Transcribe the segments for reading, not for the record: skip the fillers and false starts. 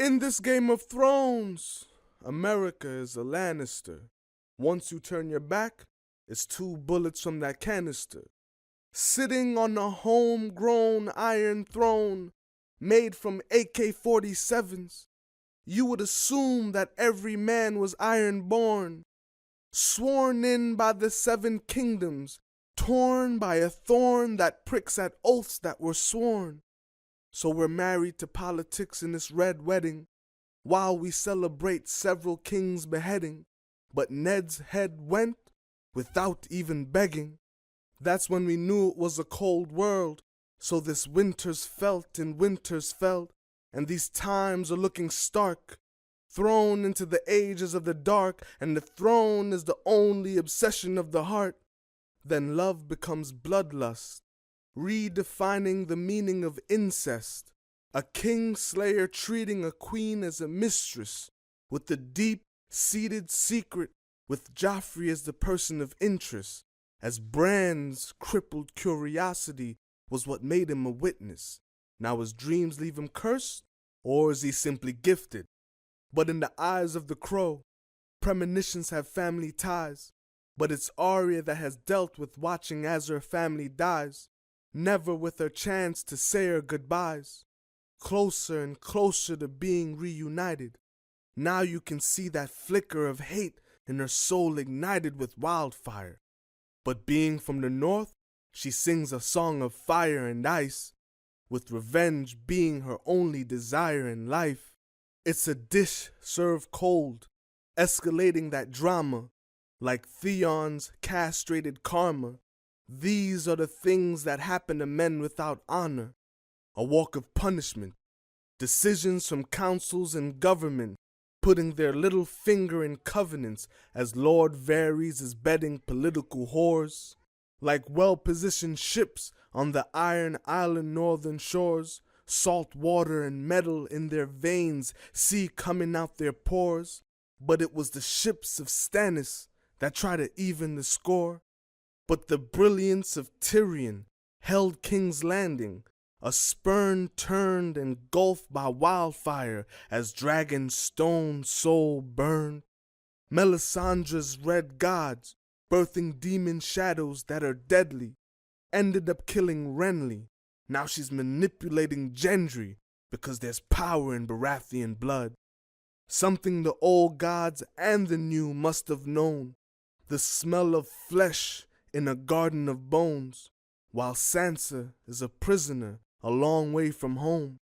In this Game of Thrones, America is a Lannister. Once you turn your back, it's 2 bullets from that canister. Sitting on a homegrown iron throne made from AK-47s, you would assume that every man was iron-born, sworn in by the 7 kingdoms, torn by a thorn that pricks at oaths that were sworn. So we're married to politics in this red wedding, while we celebrate several kings' beheading. But Ned's head went without even begging. That's when we knew it was a cold world. So this winter's felt and winter's felt, and these times are looking stark. Thrown into the ages of the dark, and the throne is the only obsession of the heart. Then love becomes bloodlust, redefining the meaning of incest. A king slayer treating a queen as a mistress, with the deep-seated secret, with Joffrey as the person of interest, as Bran's crippled curiosity was what made him a witness. Now his dreams leave him cursed, or is he simply gifted? But in the eyes of the crow, premonitions have family ties. But it's Arya that has dealt with watching as her family dies, never with her chance to say her goodbyes. Closer and closer to being reunited. Now you can see that flicker of hate in her soul ignited with wildfire. But being from the north, she sings a song of fire and ice, with revenge being her only desire in life. It's a dish served cold, escalating that drama, like Theon's castrated karma. These are the things that happen to men without honor. A walk of punishment, decisions from councils and government, putting their little finger in covenants as Lord Varys is bedding political whores. Like well-positioned ships on the Iron Island northern shores, salt water and metal in their veins, sea coming out their pores. But it was the ships of Stannis that tried to even the score. But the brilliance of Tyrion held King's Landing, a spurn turned and engulfed by wildfire as Dragonstone soul burned. Melisandre's red gods, birthing demon shadows that are deadly, ended up killing Renly. Now she's manipulating Gendry because there's power in Baratheon blood. Something the old gods and the new must have known. The smell of flesh in a garden of bones, while Sansa is a prisoner a long way from home.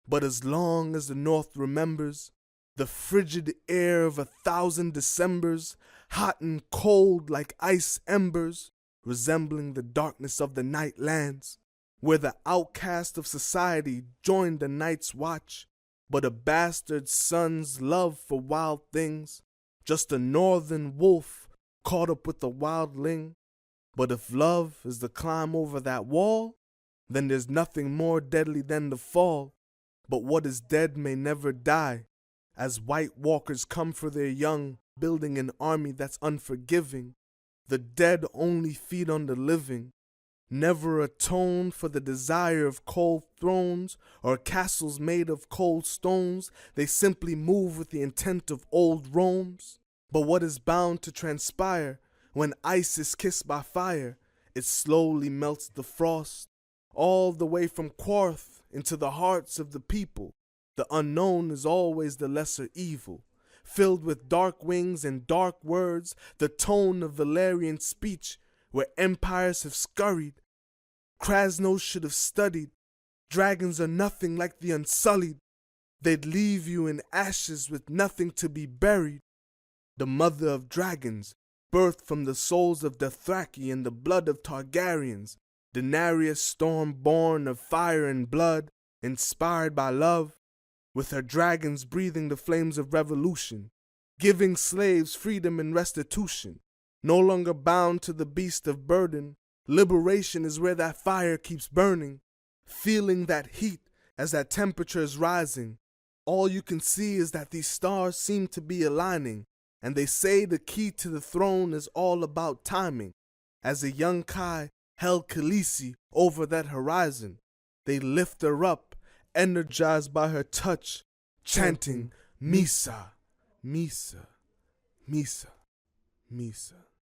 But as long as the North remembers the frigid air of 1,000 Decembers, hot and cold like ice embers, resembling the darkness of the night lands, where the outcast of society joined the night's watch, but a bastard son's love for wild things, just a northern wolf caught up with a wildling. But if love is the climb over that wall, then there's nothing more deadly than the fall. But what is dead may never die, as White Walkers come for their young, building an army that's unforgiving. The dead only feed on the living, never atone for the desire of cold thrones or castles made of cold stones. They simply move with the intent of old Rome's. But what is bound to transpire when ice is kissed by fire? It slowly melts the frost, all the way from Qarth into the hearts of the people. The unknown is always the lesser evil, filled with dark wings and dark words, the tone of Valyrian speech where empires have scurried. Krasnos should have studied. Dragons are nothing like the unsullied. They'd leave you in ashes with nothing to be buried. The mother of dragons, birthed from the souls of Dothraki and the blood of Targaryens, Daenerys storm born of fire and blood, inspired by love, with her dragons breathing the flames of revolution, giving slaves freedom and restitution, no longer bound to the beast of burden. Liberation is where that fire keeps burning, feeling that heat as that temperature is rising. All you can see is that these stars seem to be aligning, and they say the key to the throne is all about timing. As a young Kai held Khaleesi over that horizon, they lift her up, energized by her touch, chanting Misa, Misa, Misa, Misa.